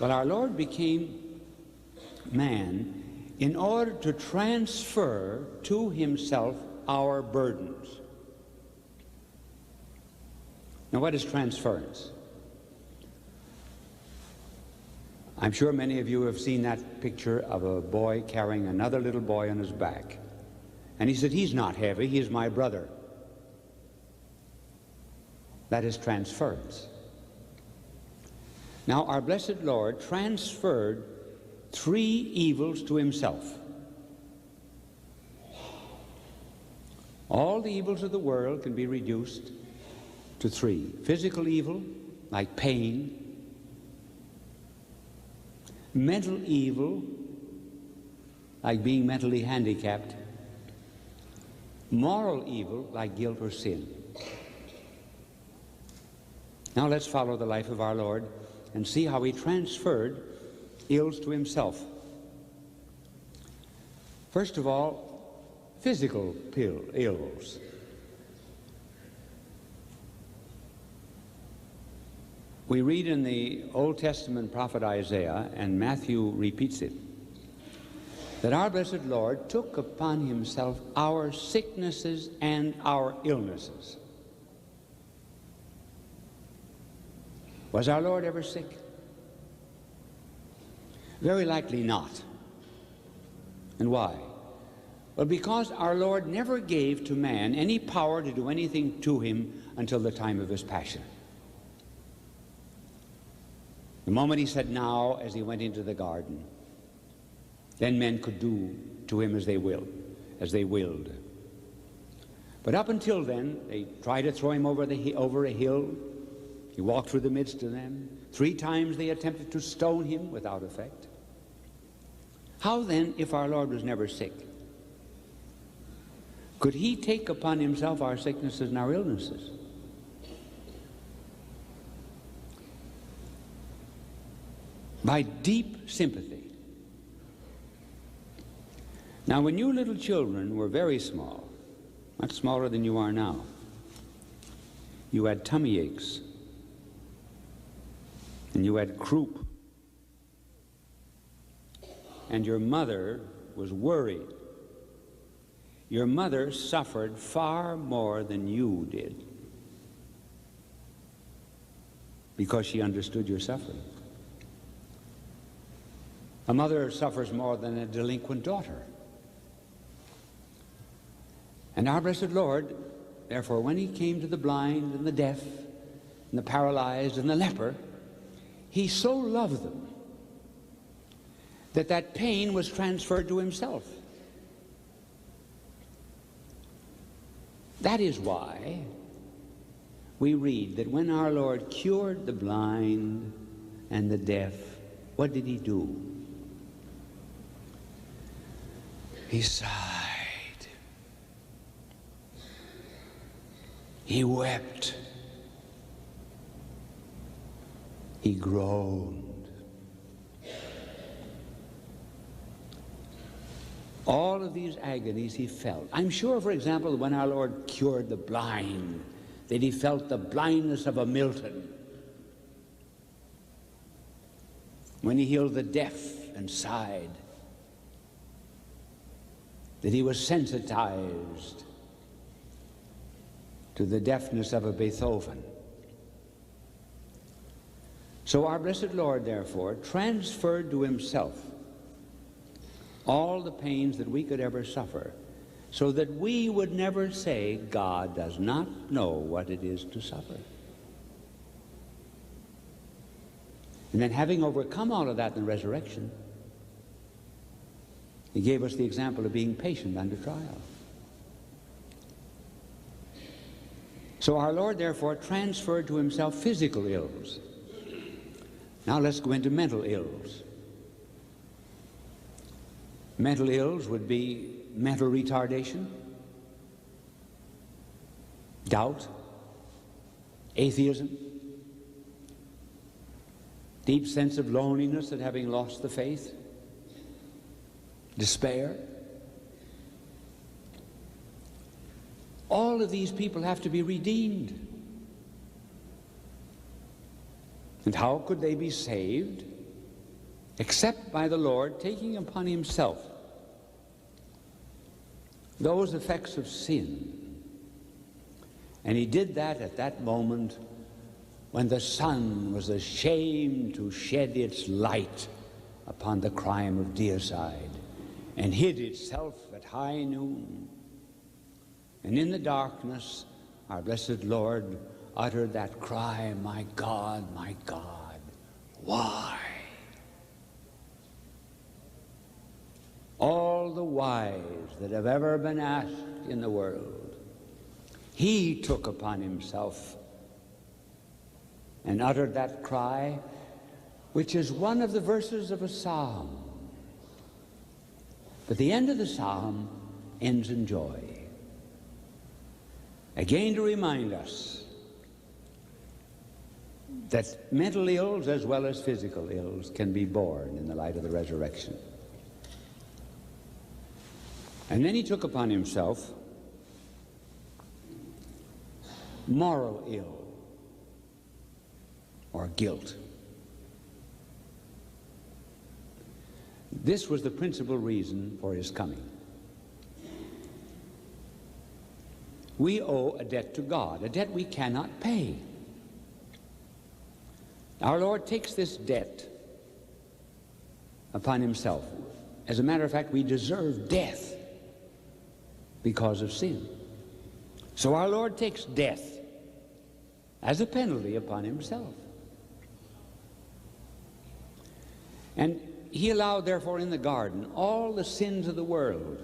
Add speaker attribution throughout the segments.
Speaker 1: Well, our Lord became man in order to transfer to himself our burdens. Now, what is transference? I'm sure many of you have seen that picture of a boy carrying another little boy on his back. And he said, he's not heavy, he's my brother. That is transference. Now, our blessed Lord transferred 3 evils to himself. All the evils of the world can be reduced to 3. Physical evil, like pain. Mental evil, like being mentally handicapped. Moral evil, like guilt or sin. Now let's follow the life of our Lord and see how he transferred ills to himself. First of all, physical ills. We read in the Old Testament prophet Isaiah, and Matthew repeats it, that our blessed Lord took upon himself our sicknesses and our illnesses. Was our Lord ever sick? Very likely not. And why? Well, because our Lord never gave to man any power to do anything to him until the time of his passion. The moment he said now, as he went into the garden, then men could do to him as they willed. But up until then, they tried to throw him over a hill. He walked through the midst of them. 3 times they attempted to stone him without effect. How then, if our Lord was never sick, could he take upon himself our sicknesses and our illnesses? By deep sympathy. Now, when you little children were very small, much smaller than you are now, you had tummy aches, and you had croup, and your mother was worried. Your mother suffered far more than you did because she understood your suffering. A mother suffers more than a delinquent daughter. And our blessed Lord, therefore, when he came to the blind and the deaf and the paralyzed and the leper, he so loved them that that pain was transferred to himself. That is why we read that when our Lord cured the blind and the deaf, what did he do? He sighed. He wept. He groaned. All of these agonies he felt. I'm sure, for example, when our Lord cured the blind, that he felt the blindness of a Milton. When he healed the deaf and sighed, that he was sensitized to the deafness of a Beethoven. So our blessed Lord, therefore, transferred to himself all the pains that we could ever suffer, so that we would never say, God does not know what it is to suffer. And then, having overcome all of that in the resurrection, he gave us the example of being patient under trial. So our Lord, therefore, transferred to himself physical ills. Now let's go into mental ills. Mental ills would be mental retardation, doubt, atheism, deep sense of loneliness at having lost the faith, despair. All of these people have to be redeemed. And how could they be saved? except by the Lord taking upon himself those effects of sin. And he did that at that moment when the sun was ashamed to shed its light upon the crime of deicide, and hid itself at high noon. And in the darkness, our blessed Lord uttered that cry, my God, why? All the whys that have ever been asked in the world, he took upon himself and uttered that cry, which is one of the verses of a psalm. But the end of the psalm ends in joy. Again, to remind us that mental ills as well as physical ills can be borne in the light of the resurrection. And then he took upon himself moral ill or guilt. This was the principal reason for his coming. We owe a debt to God, a debt we cannot pay. Our Lord takes this debt upon himself. As a matter of fact, we deserve death because of sin. So our Lord takes death as a penalty upon himself. And he allowed, therefore, in the garden all the sins of the world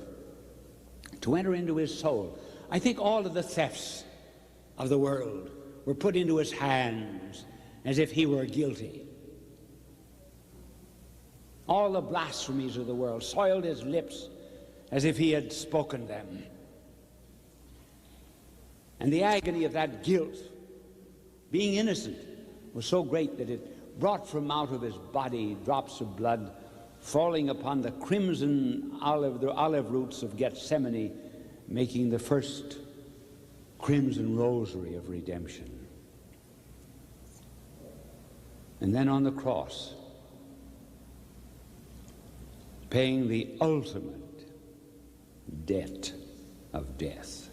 Speaker 1: to enter into his soul. I think all of the thefts of the world were put into his hands as if he were guilty. All the blasphemies of the world soiled his lips as if he had spoken them. And the agony of that guilt, being innocent, was so great that it brought from out of his body drops of blood falling upon the crimson olive roots of Gethsemane, making the first crimson rosary of redemption. And then on the cross, paying the ultimate debt of death.